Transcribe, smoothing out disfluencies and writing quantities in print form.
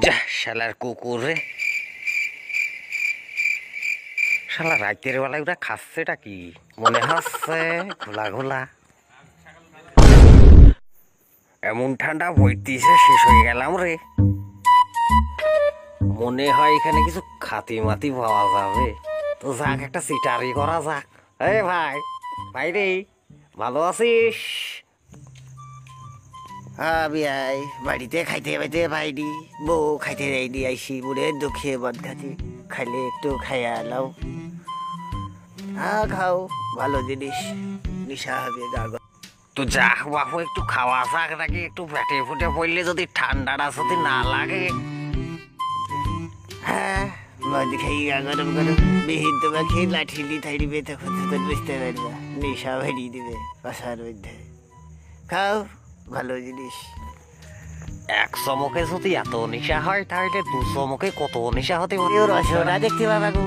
যা শালার কুকুর রে, শালা রাতের বেলায় ওরা খাচ্ছেটা কি মনে হচ্ছে? ঘোলা ঘোলা এমন ঠান্ডা বইতেছে, শেষ হয়ে গেলাম রে। মনে হয় এখানে কিছু খাতি মাতি পাওয়া যাবে, তো যাক একটা সিটারি করা যাক। এ ভাই, ভাই রে, ভালো আছিস? বিয়াই বাড়িতে খাইতে পাইতে পাইনি, বউ খাইতে দেয়নি, আইসি বুড়ে দুঃখে মদ খাতি, খাইলে একটু খাইয়া লাও। খাও, ভালো জিনিস, নিশা হবে গা। তো যাক বাপু, একটু খাওয়া যাক নাকি? একটু পেটে ফুটে পড়লে যদি ঠান্ডাটা যদি না লাগে। মদ খাই গা গরম গরম, বিহিন তোমা খেয়ে লাঠিলি থাইড়িবে, তখন তখন বুঝতে পারবা নেশা ভরিয়ে দিবে বাসার মধ্যে। খাও, ভালো জিনিস। এক চমকে যদি এত নেশা হয়, তাহলে দু চমকে কত নেশা হতে পারে? রসনা দেখতে পাবা গো।